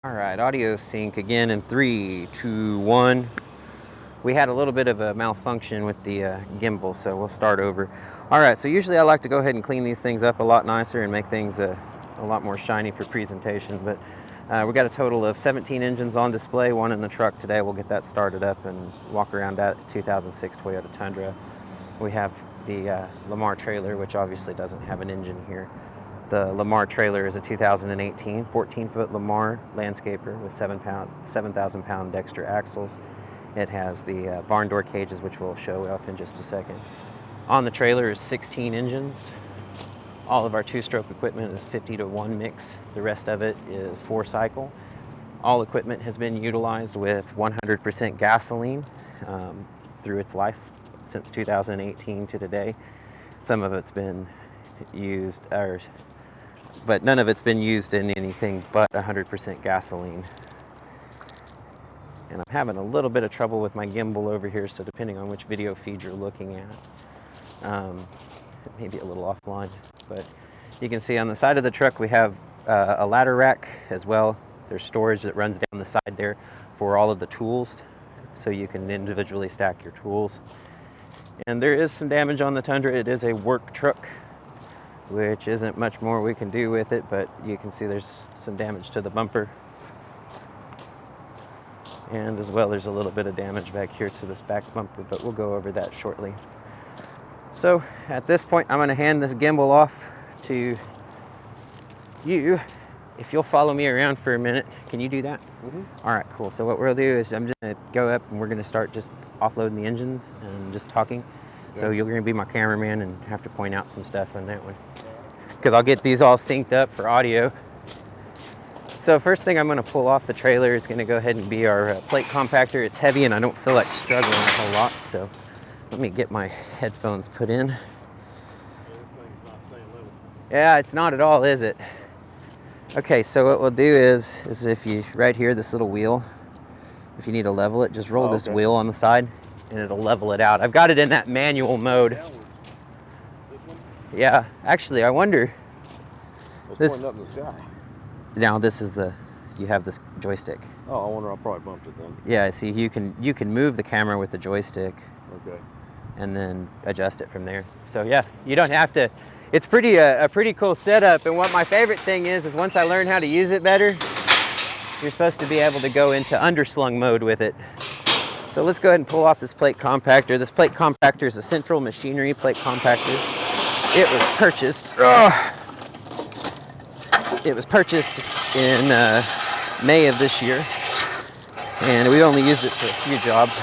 All right, audio sync again in 3, 2, 1. We had a little bit of a malfunction with the gimbal, so we'll start over. All right, so usually I like to go ahead and clean these things up a lot nicer and make things a lot more shiny for presentation, but we got a total of 17 engines on display, one in the truck today. We'll get that started up and walk around that 2006 Toyota Tundra. We have the Lamar trailer, which obviously doesn't have an engine here. The Lamar trailer is a 2018 14-foot Lamar landscaper with 7,000-pound Dexter axles. It has the barn door cages, which we'll show off in just a second. On the trailer is 16 engines. All of our two-stroke equipment is 50-to-1 mix. The rest of it is 4-cycle. All equipment has been utilized with 100% gasoline through its life since 2018 to today. Some of it's been used, but none of it's been used in anything but 100% gasoline. And I'm having a little bit of trouble with my gimbal over here, so depending on which video feed you're looking at, it may be a little offline. But you can see on the side of the truck we have a ladder rack as well. There's storage that runs down the side there for all of the tools, so you can individually stack your tools. And there is some damage on the Tundra. It is a work truck, which isn't much more we can do with it, but you can see there's some damage to the bumper. And as well, there's a little bit of damage back here to this back bumper, but we'll go over that shortly. So at this point, I'm gonna hand this gimbal off to you. If you'll follow me around for a minute. Can you do that? Mm-hmm. All right, cool. So what we'll do is I'm just gonna go up and we're gonna start just offloading the engines and just talking. Okay. So you're gonna be my cameraman and have to point out some stuff on that one, because I'll get these all synced up for audio. So first thing I'm gonna pull off the trailer is gonna go ahead and be our plate compactor. It's heavy and I don't feel like struggling a whole lot, so let me get my headphones put in. Yeah, this thing's not staying level. Yeah, it's not at all, is it? Okay, so what we'll do is if you, right here, this little wheel, if you need to level it, just roll this wheel on the side and it'll level it out. I've got it in that manual mode. Downwards. This one? Yeah, actually, I wonder. It's pointing up in the sky. Now this is you have this joystick. Oh, I wonder, I probably bumped it then. Yeah, see, you can move the camera with the joystick. Okay. And then adjust it from there. So yeah, you don't have to. It's a pretty cool setup. And what my favorite thing is once I learn how to use it better, you're supposed to be able to go into underslung mode with it. So let's go ahead and pull off this plate compactor. This plate compactor is a Central Machinery plate compactor. It was purchased. It was purchased in May of this year, and we only used it for a few jobs.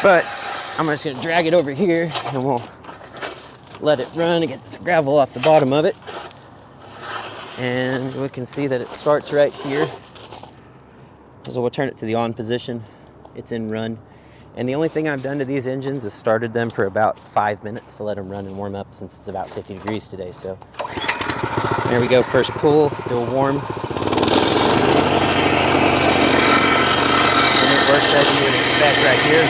But I'm just gonna drag it over here and we'll let it run and get this gravel off the bottom of it. And we can see that it starts right here. So we'll turn it to the on position. It's in run. And the only thing I've done to these engines is started them for about 5 minutes to let them run and warm up, since it's about 50 degrees today. So there we go, first pull, still warm. And it works as you would expect right here.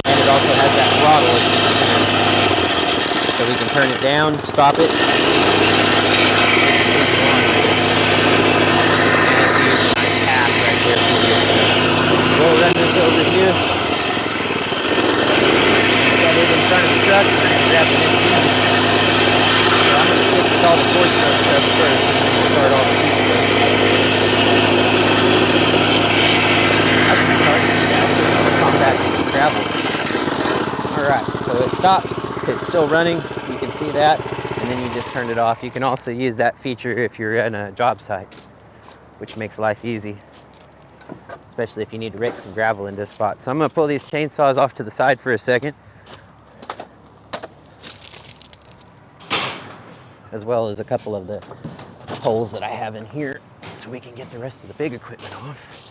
It also has that throttle, so we can turn it down, stop it. Nice path right there for you. We'll run this over here. Set it in front of the truck and then grab the next one. So I'm going to stick with all the 4-stroke stuff first, and then we'll start all the 2-stroke. I should start compacting some gravel. Alright, so it stops, it's still running, you can see that, and then you just turn it off. You can also use that feature if you're in a job site, which makes life easy, especially if you need to rake some gravel in this spot. So I'm going to pull these chainsaws off to the side for a second, as well as a couple of the poles that I have in here, so we can get the rest of the big equipment off.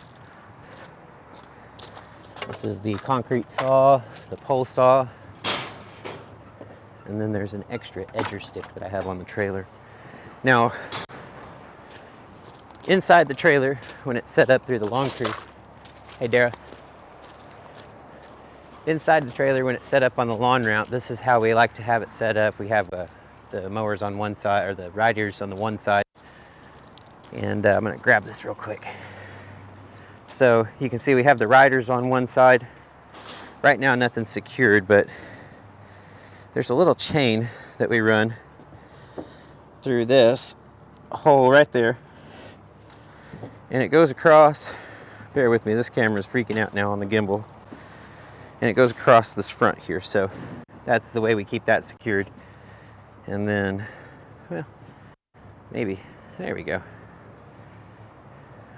This is the concrete saw, the pole saw, and then there's an extra edger stick that I have on the trailer. Now, inside the trailer, when it's set up through the long crew, hey Dara, inside the trailer when it's set up on the lawn route, this is how we like to have it set up. We have a the mowers on one side, or the riders on the one side. And I'm gonna grab this real quick. So you can see we have the riders on one side. Right now nothing's secured, but there's a little chain that we run through this hole right there. And it goes across, bear with me, this camera's freaking out now on the gimbal. And it goes across this front here, so that's the way we keep that secured. And then, well, maybe, there we go.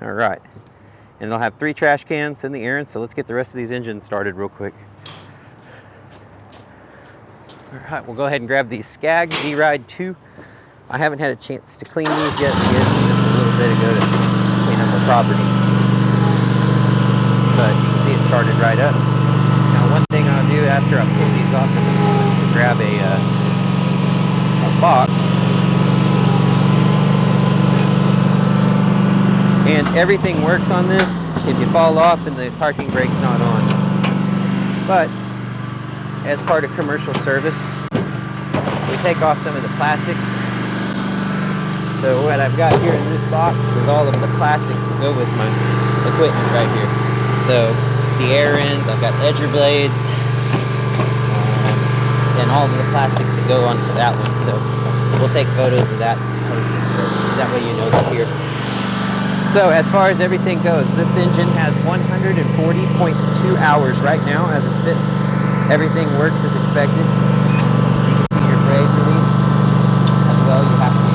All right. And it'll have 3 trash cans in the Aaron, so let's get the rest of these engines started real quick. All right, we'll go ahead and grab these Skag V-Ride 2. I haven't had a chance to clean these yet. We did just a little bit ago to clean up the property. But you can see it started right up. Now, one thing I'll do after I pull these off is I'm going to grab a box. And everything works on this if you fall off and the parking brake's not on. But as part of commercial service, we take off some of the plastics. So what I've got here in this box is all of the plastics that go with my equipment right here. So the air ends, I've got edger blades, and all of the plastics that go onto that one. So we'll take photos of that and post it, so that way you know they're here. So as far as everything goes, this engine has 140.2 hours right now as it sits. Everything works as expected. You can see your brake release as well. You have to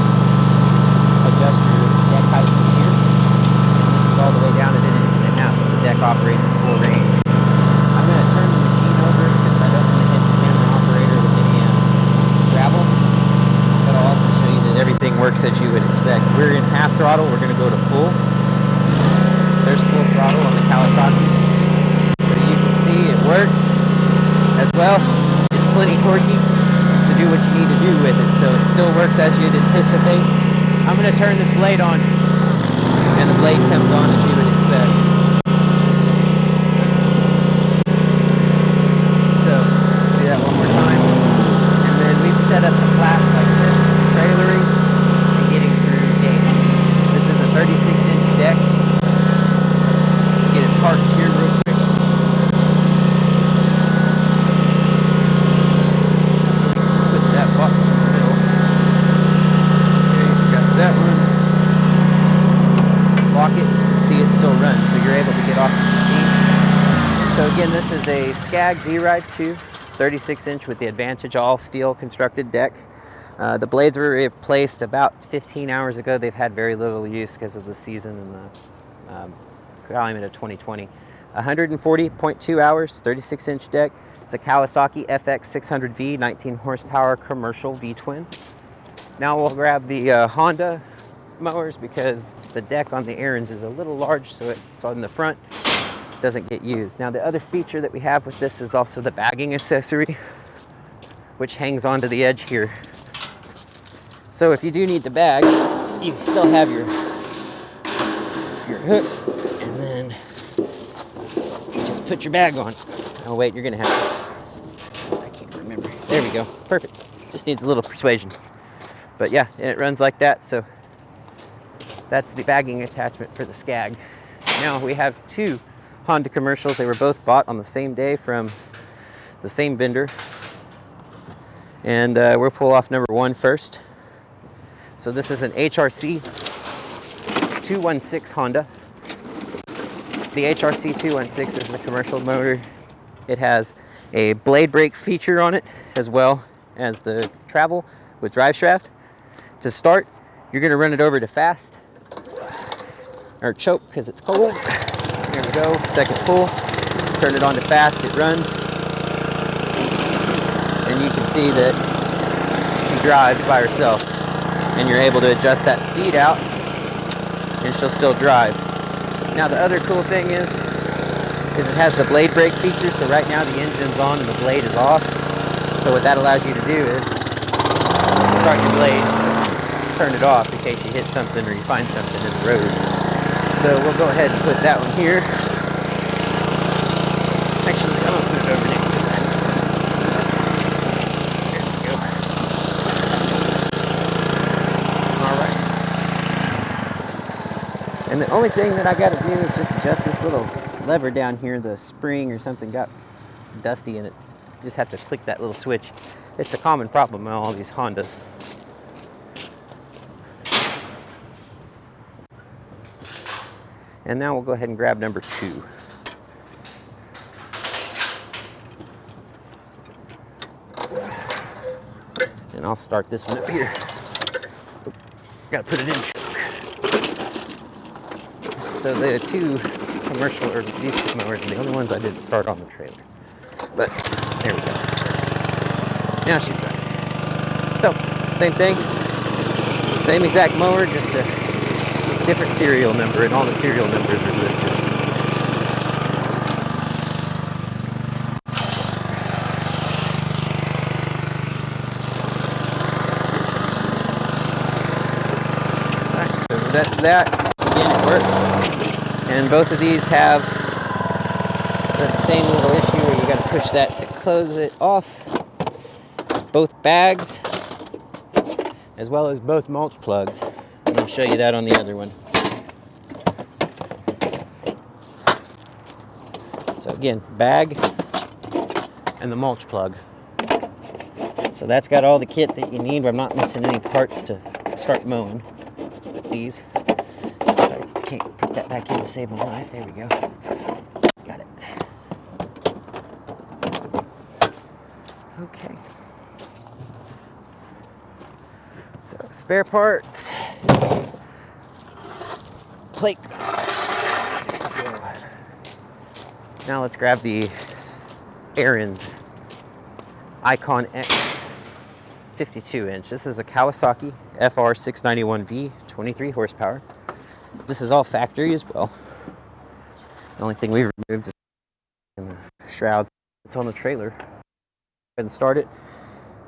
adjust your deck height from here. And this is all the way down at 1.5 inches, so the deck operates at full range. I'm going to turn the machine over because I don't want to hit the camera operator with any gravel. But I'll also show you that everything works as you would expect. We're in half throttle. We're going to go to full. There's full throttle on the Kawasaki. So you can see it works as well. It's plenty torquey to do what you need to do with it. So it still works as you'd anticipate. I'm going to turn this blade on, and the blade comes on as you would expect. So do that one more time. And then we've set up the flaps like this, trailering and getting through gates. This is a 36-inch deck. Get it parked here real quick. Put that box in the middle. Okay, you got that one. Lock it, see it still runs, so you're able to get off the machine. So again, this is a Skag V-Ride 2, 36-inch with the Advantage all-steel constructed deck. The blades were replaced about 15 hours ago. They've had very little use because of the season and the climate of 2020. 140.2 hours, 36-inch deck. It's a Kawasaki FX 600V, 19 horsepower commercial V-twin. Now we'll grab the Honda mowers because the deck on the Aaron's is a little large, so it's on the front, doesn't get used. Now the other feature that we have with this is also the bagging accessory, which hangs onto the edge here. So if you do need to bag, you still have your hook, and then you just put your bag on. Oh wait, you're gonna have to, I can't remember. There we go, perfect. Just needs a little persuasion. But yeah, and it runs like that, so that's the bagging attachment for the Skag. Now we have 2 Honda commercials. They were both bought on the same day from the same vendor. And we'll pull off number 1 first. So this is an HRC 216 Honda. The HRC 216 is the commercial motor. It has a blade brake feature on it, as well as the travel with drive shaft. To start, you're gonna run it over to fast, or choke because it's cold. Here we go, second pull, turn it on to fast, it runs. And you can see that she drives by herself. And you're able to adjust that speed out, and she'll still drive. Now the other cool thing is it has the blade brake feature, so right now the engine's on and the blade is off. So what that allows you to do is start your blade, turn it off in case you hit something or you find something in the road. So we'll go ahead and put that one here. Actually, I'm gonna put it over next to that. There we go. And the only thing that I got to do is just adjust this little lever down here. The spring or something got dusty in it. You just have to click that little switch. It's a common problem on all these Hondas. And now we'll go ahead and grab number 2. And I'll start this one up here. Gotta put it in choke. So the 2 commercial, or these 2 mowers are the only ones I didn't start on the trailer. But there we go. Now she's done. So, same thing. Same exact mower, just a different serial number, and all the serial numbers are listed. That's that. Again, it works. And both of these have the same little issue where you got to push that to close it off. Both bags, as well as both mulch plugs. And I'll show you that on the other one. So again, bag and the mulch plug. So that's got all the kit that you need. I'm not missing any parts to start mowing. These. So I can't put that back in to save my life. There we go. Got it. Okay. So spare parts. Plate. Now let's grab the Aaron's Icon X 52-inch. This is a Kawasaki FR691V, 23 horsepower. This is all factory as well. The only thing we removed is the shrouds. It's on the trailer. Go ahead and start it.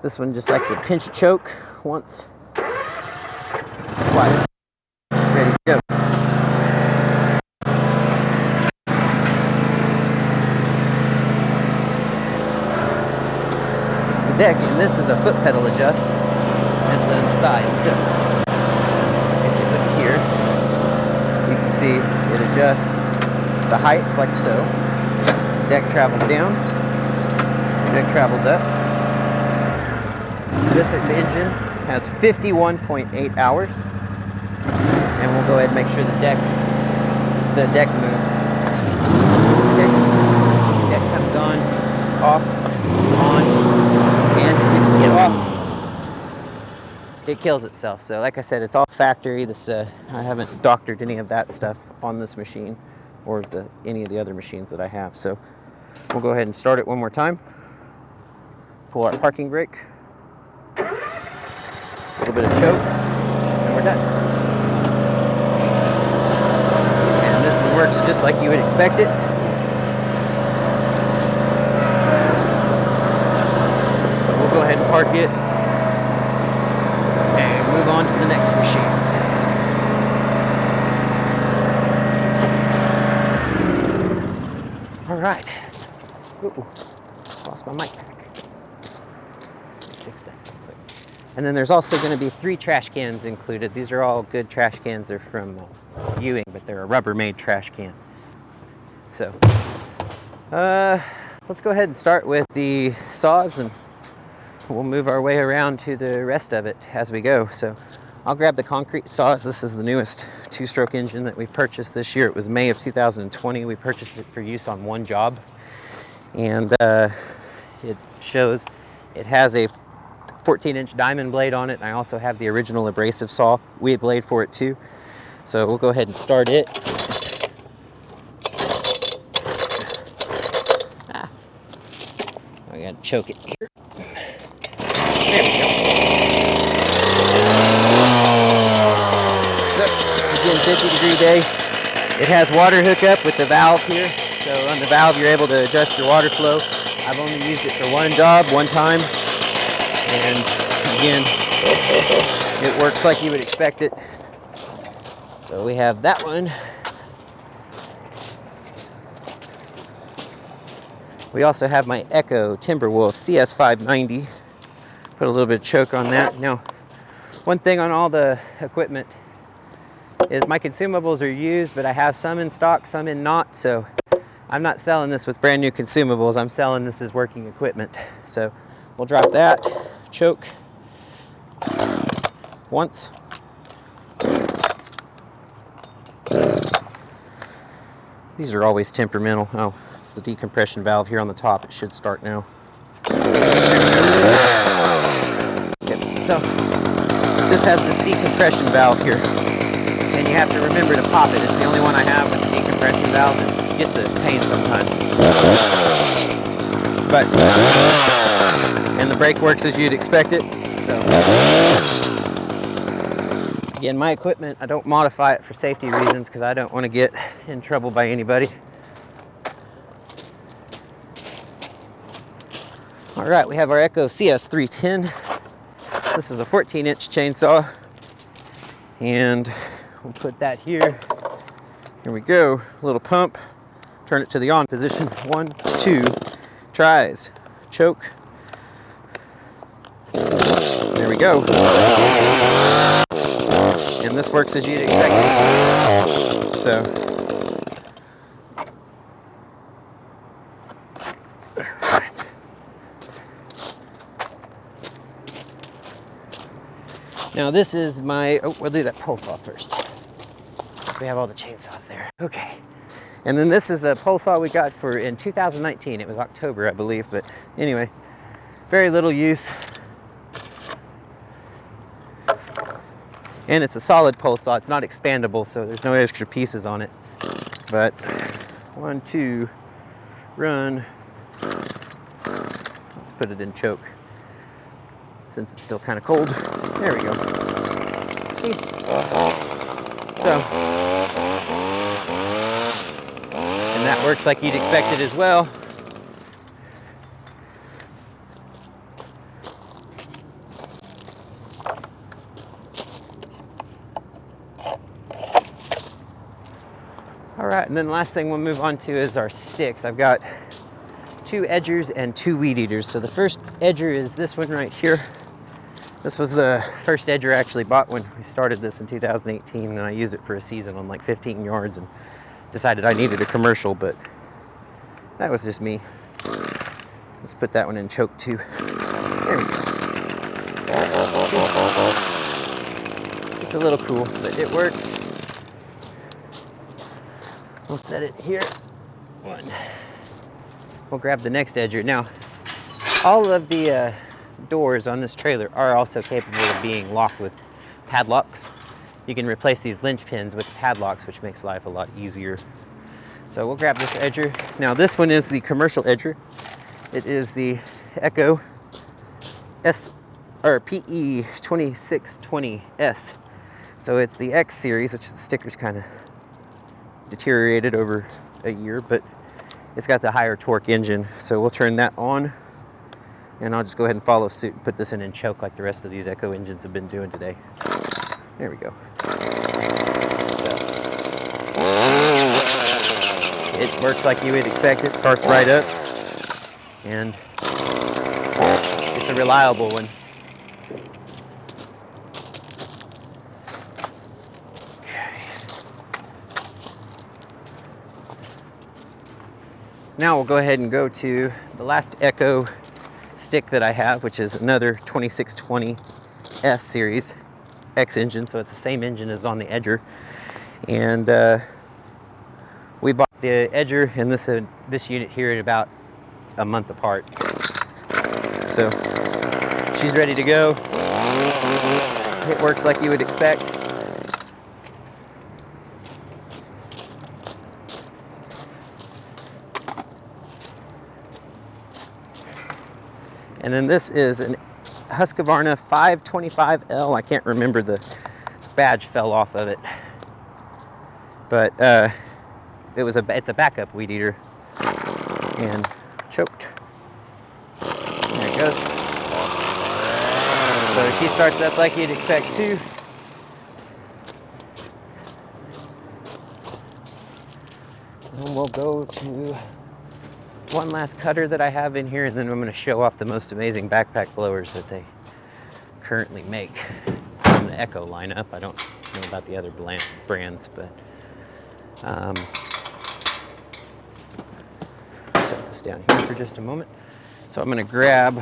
This one just likes to pinch a choke once, twice. It's ready to go. The deck, and this is a foot pedal adjust. This one on the side. So if you look here, you can see it adjusts the height like so. Deck travels down, deck travels up. This engine has 51.8 hours, and we'll go ahead and make sure the deck moves. Okay. The deck comes on, off, on, and if you get off, it kills itself. So like I said, it's all factory. This I haven't doctored any of that stuff on this machine or any of the other machines that I have. So we'll go ahead and start it one more time. Pull our parking brake. A little bit of choke, and we're done. And this one works just like you would expect it. So we'll go ahead and park it and move on to the next machine. All right. Ooh, lost my mic pack. Fix that real quick. And then there's also going to be 3 trash cans included. These are all good trash cans. They're from Ewing, but they're a Rubbermaid trash can. So, let's go ahead and start with the saws, and we'll move our way around to the rest of it as we go. So, I'll grab the concrete saws. This is the newest 2-stroke engine that we've purchased this year. It was May of 2020. We purchased it for use on one job, and it shows it has a 14-inch diamond blade on it. And I also have the original abrasive saw wheel blade for it too. So we'll go ahead and start it. I gotta choke it here. There we go. So again, 50-degree day. It has water hookup with the valve here. So on the valve, you're able to adjust your water flow. I've only used it for one job, one time. And again, it works like you would expect it. So we have that one. We also have my Echo Timberwolf CS590. Put a little bit of choke on that. Now, one thing on all the equipment is my consumables are used, but I have some in stock, some in not, so I'm not selling this with brand new consumables. I'm selling this as working equipment. So we'll drop that, choke once. These are always temperamental. Oh, it's the decompression valve here on the top. It should start now. Okay, so this has this decompression valve here, and you have to remember to pop it. It's the only one I have with the decompression valve. It gets a pain sometimes. But, and the brake works as you'd expect it. So, again, my equipment, I don't modify it for safety reasons because I don't want to get in trouble by anybody. All right, we have our Echo CS310. This is a 14-inch chainsaw, and we'll put that here. Here we go, little pump. Turn it to the on position. 1, 2, tries, choke. There we go. And this works as you'd expect it. So, now this is my, oh, we'll do that pole saw first. We have all the chainsaws there. Okay. And then this is a pole saw we got for in 2019. It was October, I believe, but anyway, very little use. And it's a solid pole saw. It's not expandable, so there's no extra pieces on it. But 1, 2, run. Let's put it in choke since it's still kind of cold. There we go. See? So, and that works like you'd expect it as well. All right, and then the last thing we'll move on to is our sticks. I've got 2 edgers and 2 weed eaters. So the first edger is this one right here. This was the first edger I actually bought when we started this in 2018, and I used it for a season on like 15 yards and decided I needed a commercial, but that was just me. Let's put that one in choke too. There we go. It's a little cool, but it works. We'll set it here. 1. We'll grab the next edger. Now, all of the doors on this trailer are also capable of being locked with padlocks. You can replace these linch pins with padlocks, which makes life a lot easier. So we'll grab this edger. Now this one is the commercial edger. It is the Echo PE 2620S. So it's the X series, which the sticker's kind of deteriorated over a year, but it's got the higher torque engine. So we'll turn that on, and I'll just go ahead and follow suit and put this in choke like the rest of these Echo engines have been doing today. There we go. So it works like you would expect. It starts right up, and it's a reliable one. Now we'll go ahead and go to the last Echo stick that I have, which is another 2620S series X engine. So it's the same engine as on the edger. And we bought the edger and this unit here at about a month apart. So she's ready to go. It works like you would expect. And then this is an Husqvarna 525L. I can't remember, the badge fell off of it. But it's a backup weed eater. And choked. There it goes. So she starts up like you'd expect too. And we'll go to one last cutter that I have in here, and then I'm going to show off the most amazing backpack blowers that they currently make from the Echo lineup. I don't know about the other brands, but set this down here for just a moment. So I'm going to grab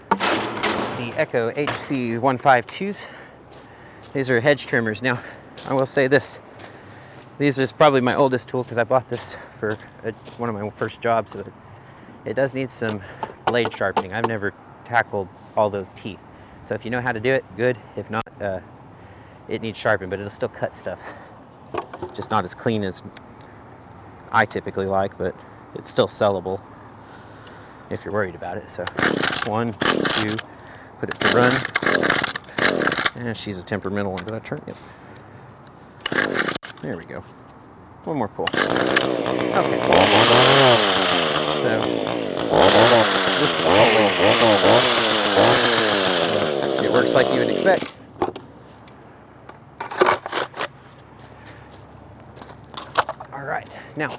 the Echo HC 152s. These are hedge trimmers. Now, I will say this. These is probably my oldest tool because I bought this for one of my first jobs. So it does need some blade sharpening. I've never tackled all those teeth. So if you know how to do it, good. If not, it needs sharpened, but it'll still cut stuff. Just not as clean as I typically like, but it's still sellable if you're worried about it. So 1, 2, put it to run. And she's a temperamental one. Did I turn it? There we go. One more pull. Okay. So this it works like you would expect. All right. Now,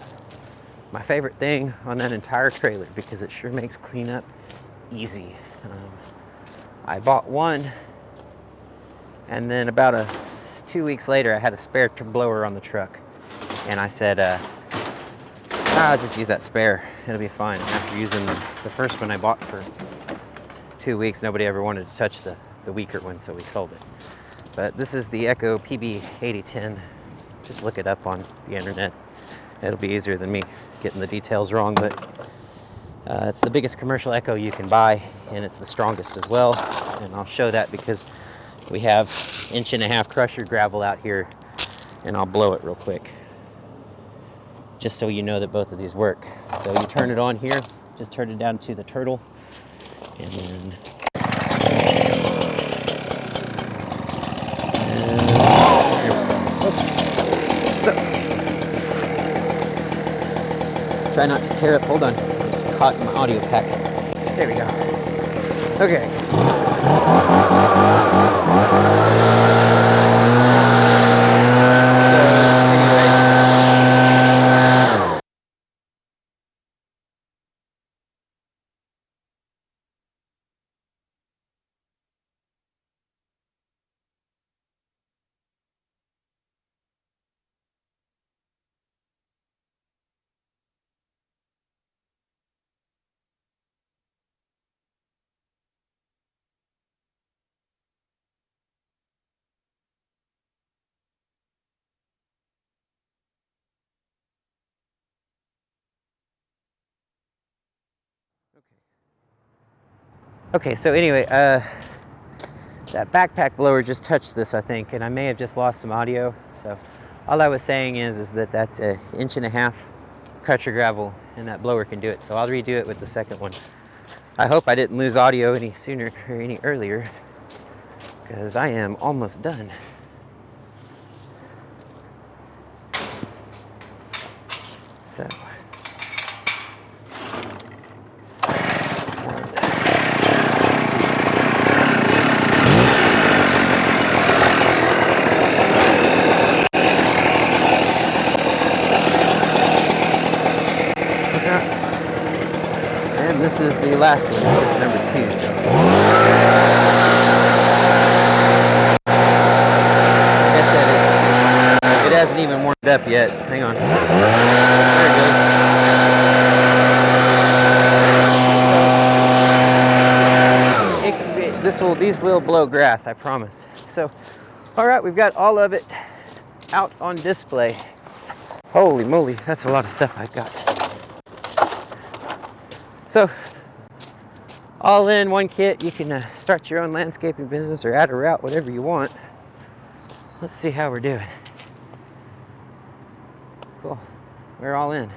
my favorite thing on that entire trailer, because it sure makes cleanup easy. I bought one, and then about 2 weeks later, I had a spare blower on the truck, and I said, I'll just use that spare. It'll be fine. After using the first one I bought for 2 weeks, nobody ever wanted to touch the weaker one, so we sold it. But this is the Echo PB8010. Just look it up on the internet. It'll be easier than me getting the details wrong, but it's the biggest commercial Echo you can buy, and it's the strongest as well. And I'll show that because we have 1.5 inch crusher gravel out here, and I'll blow it real quick, just so you know that both of these work. So you turn it on here, just turn it down to the turtle, and then here we go. Oops. So try not to tear up. Hold on, it's caught in my audio pack. There we go. Okay. Okay, so anyway, that backpack blower just touched this, I think, and I may have just lost some audio. So all I was saying is that that's 1.5 inch crusher gravel, and that blower can do it. So I'll redo it with the second one. I hope I didn't lose audio any sooner or any earlier, because I am almost done. So. This is the last one. This is number 2. So. Like I said, it hasn't even warmed up yet. Hang on. There it goes. These will blow grass, I promise. So, all right, we've got all of it out on display. Holy moly, that's a lot of stuff I've got. So, all in one kit, you can start your own landscaping business or add a route, whatever you want. Let's see how we're doing. Cool. We're all in.